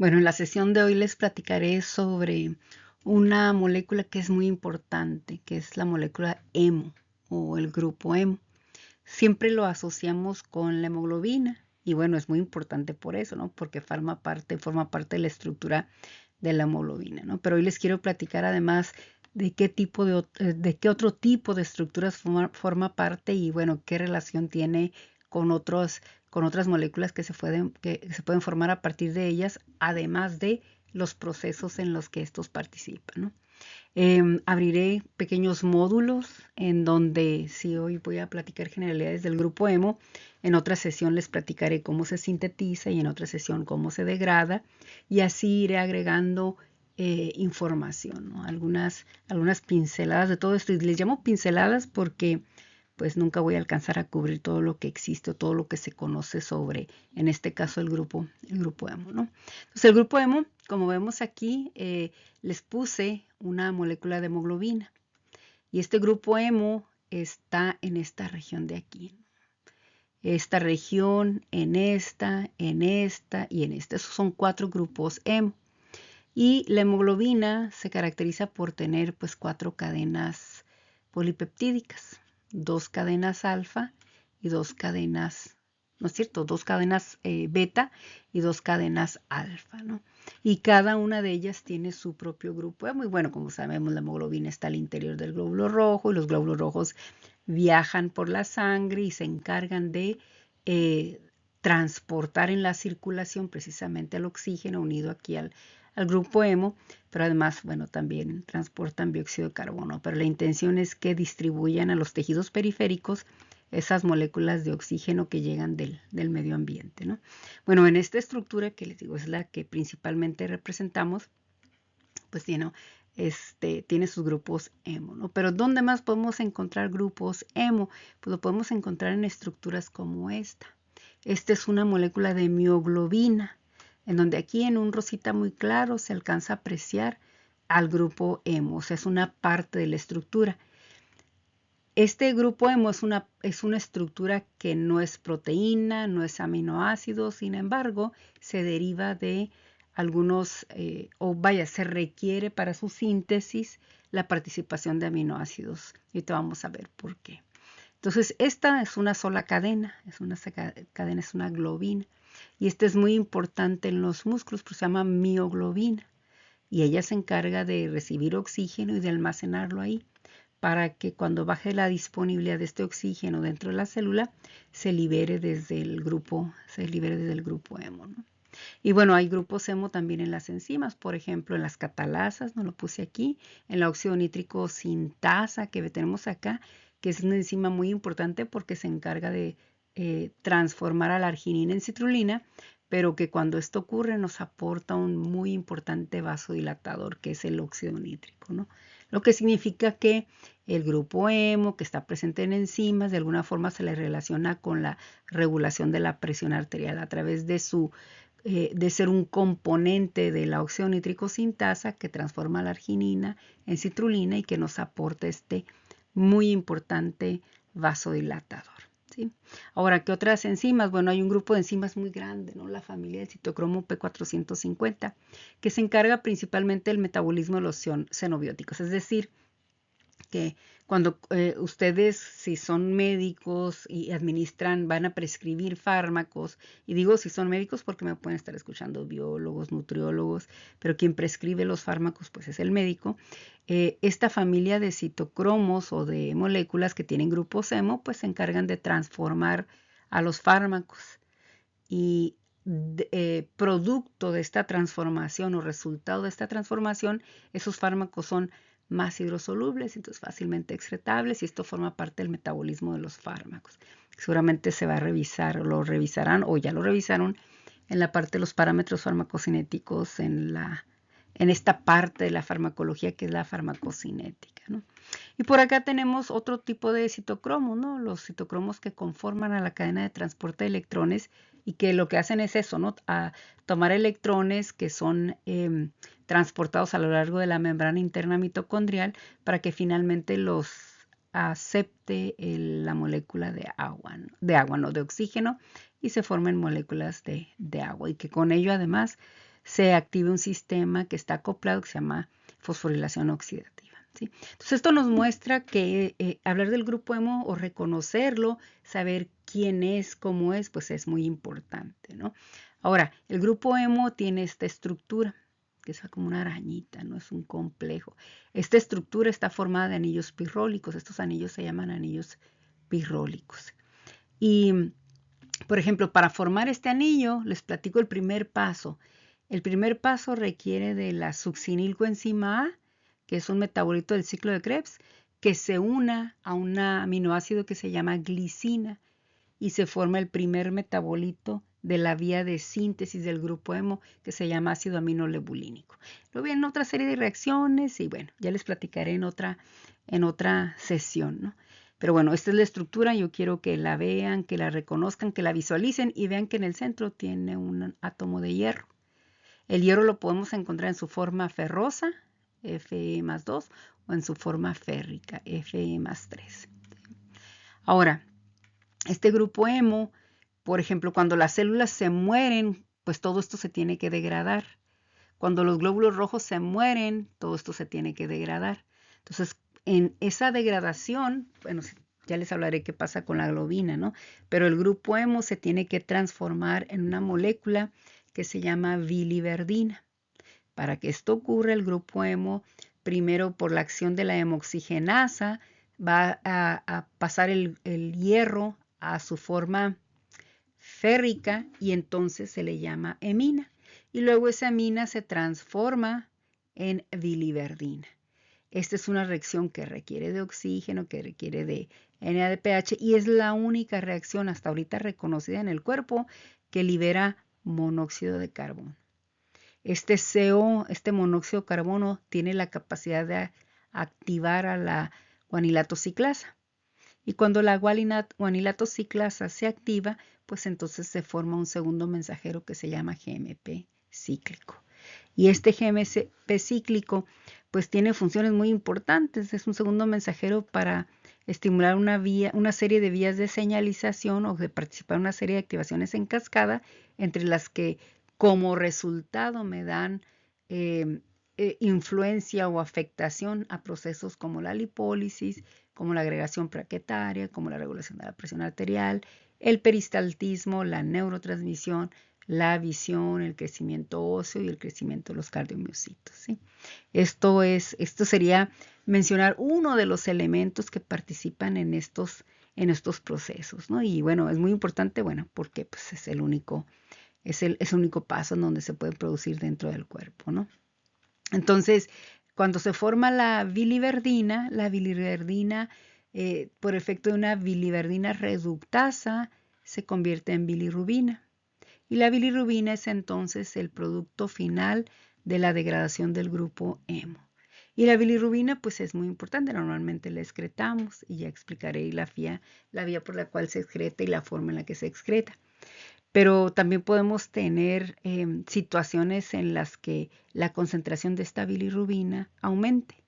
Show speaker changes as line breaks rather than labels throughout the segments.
Bueno, en la sesión de hoy les platicaré sobre una molécula que es muy importante, que es la molécula hemo o el grupo hemo. Siempre lo asociamos con la hemoglobina y bueno, es muy importante por eso, ¿no? Porque forma parte de la estructura de la hemoglobina, ¿no? Pero hoy les quiero platicar además de de qué otro tipo de estructuras forma parte y bueno, qué relación tiene con con otras moléculas que se pueden formar a partir de ellas, además de los procesos en los que estos participan, ¿no? Abriré pequeños módulos en donde si hoy voy a platicar generalidades del grupo hemo, en otra sesión les platicaré cómo se sintetiza y en otra sesión cómo se degrada y así iré agregando información, ¿no? Algunas pinceladas de todo esto y les llamo pinceladas porque pues nunca voy a alcanzar a cubrir todo lo que existe o todo lo que se conoce sobre, en este caso, el grupo hemo, ¿no? Entonces, el grupo hemo, como vemos aquí, les puse una molécula de hemoglobina y este grupo hemo está en esta región de aquí. Esta región, en esta y en esta. Esos son 4 grupos hemo. Y la hemoglobina se caracteriza por tener pues 4 cadenas polipeptídicas, 2 cadenas alfa y 2 cadenas, ¿no es cierto? 2 cadenas beta y 2 cadenas alfa, ¿no? Y cada una de ellas tiene su propio grupo hemo. Y bueno, como sabemos, la hemoglobina está al interior del glóbulo rojo y los glóbulos rojos viajan por la sangre y se encargan de eh, transportar en la circulación precisamente el oxígeno unido aquí al grupo hemo, pero además, bueno, también transportan dióxido de carbono, pero la intención es que distribuyan a los tejidos periféricos esas moléculas de oxígeno que llegan del medio ambiente, ¿no? Bueno, en esta estructura que les digo es la que principalmente representamos, pues tiene sus grupos hemo, ¿no? Pero ¿dónde más podemos encontrar grupos hemo? Pues lo podemos encontrar en estructuras como esta. Esta es una molécula de mioglobina, en donde aquí en un rosita muy claro se alcanza a apreciar al grupo hemo, o sea, es una parte de la estructura. Este grupo hemo es una estructura que no es proteína, no es aminoácido, sin embargo, se deriva de se requiere para su síntesis la participación de aminoácidos. Y ahorita vamos a ver por qué. Entonces, esta es una sola cadena, es una globina. Y esta es muy importante en los músculos, porque se llama mioglobina. Y ella se encarga de recibir oxígeno y de almacenarlo ahí para que cuando baje la disponibilidad de este oxígeno dentro de la célula, se libere desde el grupo hemo, ¿no? Y bueno, hay grupos hemo también en las enzimas, por ejemplo, en las catalasas, no lo puse aquí, en la óxido nítrico sintasa que tenemos acá, que es una enzima muy importante porque se encarga de transformar a la arginina en citrulina, pero que cuando esto ocurre nos aporta un muy importante vasodilatador, que es el óxido nítrico, ¿no? Lo que significa que el grupo hemo, que está presente en enzimas, de alguna forma se le relaciona con la regulación de la presión arterial a través de ser un componente de la óxido nítrico sintasa que transforma la arginina en citrulina y que nos aporta este muy importante vasodilatador, ¿sí? Ahora, ¿qué otras enzimas? Bueno, hay un grupo de enzimas muy grande, ¿no? La familia del citocromo P450, que se encarga principalmente del metabolismo de los xenobióticos, es decir, que cuando ustedes, si son médicos y van a prescribir fármacos, y digo si son médicos porque me pueden estar escuchando biólogos, nutriólogos, pero quien prescribe los fármacos pues es el médico. Esta familia de citocromos o de moléculas que tienen grupos hemo pues se encargan de transformar a los fármacos y producto de esta transformación o resultado de esta transformación, esos fármacos son más hidrosolubles, entonces fácilmente excretables y esto forma parte del metabolismo de los fármacos. Seguramente se va a revisar o lo revisarán o ya lo revisaron en la parte de los parámetros farmacocinéticos en esta parte de la farmacología que es la farmacocinética, ¿no? Y por acá tenemos otro tipo de citocromos, ¿no? Los citocromos que conforman a la cadena de transporte de electrones y que lo que hacen es eso, ¿no? A tomar electrones que son transportados a lo largo de la membrana interna mitocondrial para que finalmente los acepte la molécula de agua, ¿no? De oxígeno y se formen moléculas de agua y que con ello además se active un sistema que está acoplado que se llama fosforilación oxidativa. ¿Sí? Entonces esto nos muestra que hablar del grupo hemo o reconocerlo, saber quién es, cómo es, pues es muy importante, ¿no? Ahora, el grupo hemo tiene esta estructura, que es como una arañita, ¿no? Es un complejo. Esta estructura está formada de anillos pirrólicos. Estos anillos se llaman anillos pirrólicos. Y, por ejemplo, para formar este anillo, les platico el primer paso. El primer paso requiere de la succinilcoenzima A, que es un metabolito del ciclo de Krebs, que se una a un aminoácido que se llama glicina y se forma el primer metabolito de la vía de síntesis del grupo hemo, que se llama ácido aminolebulínico. Luego vienen otra serie de reacciones y bueno, ya les platicaré en otra sesión, ¿no? Pero bueno, esta es la estructura, yo quiero que la vean, que la reconozcan, que la visualicen y vean que en el centro tiene un átomo de hierro. El hierro lo podemos encontrar en su forma ferrosa, Fe+2, o en su forma férrica, Fe+3. Ahora, este grupo hemo, por ejemplo, cuando las células se mueren, pues todo esto se tiene que degradar. Cuando los glóbulos rojos se mueren, todo esto se tiene que degradar. Entonces, en esa degradación, bueno, ya les hablaré qué pasa con la globina, ¿no? Pero el grupo hemo se tiene que transformar en una molécula que se llama biliverdina. Para que esto ocurra, el grupo hemo, primero por la acción de la hemoxigenasa, va a pasar el hierro a su forma férrica y entonces se le llama hemina. Y luego esa hemina se transforma en biliverdina. Esta es una reacción que requiere de oxígeno, que requiere de NADPH y es la única reacción hasta ahorita reconocida en el cuerpo que libera monóxido de carbono. Este CO, este monóxido de carbono, tiene la capacidad de activar a la guanilato ciclasa. Y cuando la guanilato ciclasa se activa, pues entonces se forma un segundo mensajero que se llama GMP cíclico. Y este GMP cíclico pues tiene funciones muy importantes. Es un segundo mensajero para estimular una serie de vías de señalización o de participar en una serie de activaciones en cascada, entre las que como resultado me dan influencia o afectación a procesos como la lipólisis, como la agregación plaquetaria, como la regulación de la presión arterial, el peristaltismo, la neurotransmisión, la visión, el crecimiento óseo y el crecimiento de los cardiomiocitos, ¿sí? Esto sería mencionar uno de los elementos que participan en estos procesos, ¿no? Y bueno, es muy importante, bueno, porque pues, es el único paso en donde se puede producir dentro del cuerpo, ¿no? Entonces, cuando se forma la biliverdina, por efecto de una biliverdina reductasa, se convierte en bilirrubina. Y la bilirrubina es entonces el producto final de la degradación del grupo hemo. Y la bilirrubina pues es muy importante, normalmente la excretamos y ya explicaré la vía por la cual se excreta y la forma en la que se excreta. Pero también podemos tener situaciones en las que la concentración de esta bilirrubina aumente.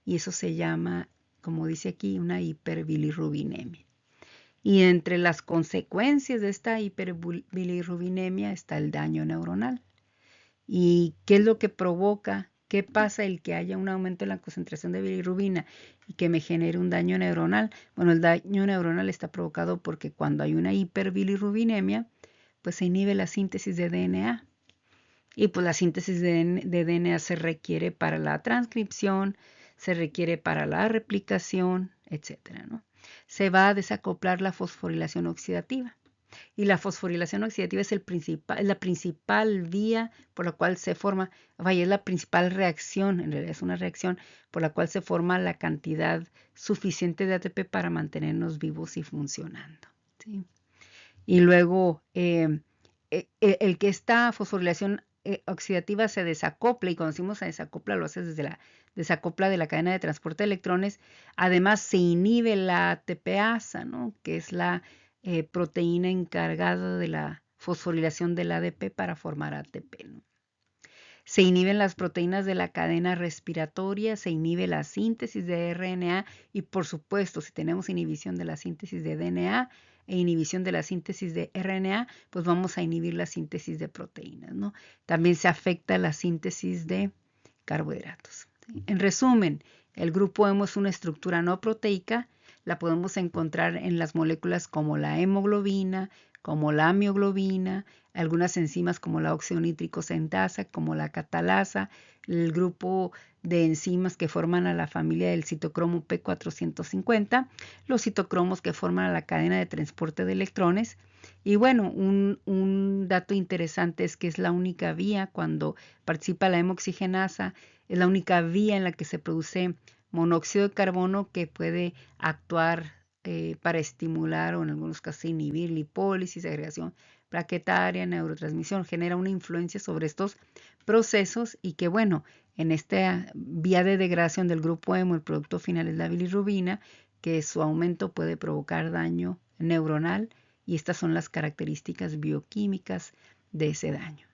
Y eso se llama, como dice aquí, una hiperbilirrubinemia. Y entre las consecuencias de esta hiperbilirrubinemia está el daño neuronal. ¿Y qué es lo que provoca? ¿Qué pasa el que haya un aumento en la concentración de bilirrubina y que me genere un daño neuronal? Bueno, el daño neuronal está provocado porque cuando hay una hiperbilirrubinemia, pues se inhibe la síntesis de DNA. Y pues la síntesis de DNA se requiere para la transcripción, se requiere para la replicación, etcétera, ¿no? Se va a desacoplar la fosforilación oxidativa. Y la fosforilación oxidativa es la principal vía por la cual se forma, es la principal reacción, en realidad es una reacción por la cual se forma la cantidad suficiente de ATP para mantenernos vivos y funcionando, ¿sí? Y luego, el que esta fosforilación oxidativa se desacople, y cuando decimos se desacopla, lo hace desde la desacopla de la cadena de transporte de electrones, además se inhibe la ATPasa, ¿no? Que es la proteína encargada de la fosforilación del ADP para formar ATP, ¿no? Se inhiben las proteínas de la cadena respiratoria, se inhibe la síntesis de RNA y por supuesto, si tenemos inhibición de la síntesis de DNA, e inhibición de la síntesis de RNA, pues vamos a inhibir la síntesis de proteínas, ¿no? También se afecta la síntesis de carbohidratos. ¿Sí? En resumen, el grupo hemo es una estructura no proteica, la podemos encontrar en las moléculas como la hemoglobina, como la mioglobina, algunas enzimas como la óxido nítrico sintasa, como la catalasa, el grupo de enzimas que forman a la familia del citocromo P450, los citocromos que forman a la cadena de transporte de electrones. Y bueno, un dato interesante es que es la única vía cuando participa la hemoxigenasa, es la única vía en la que se produce monóxido de carbono que puede actuar para estimular o en algunos casos inhibir lipólisis, agregación plaquetaria, neurotransmisión, genera una influencia sobre estos procesos y que bueno, en esta vía de degradación del grupo hemo, el producto final es la bilirrubina, que su aumento puede provocar daño neuronal y estas son las características bioquímicas de ese daño.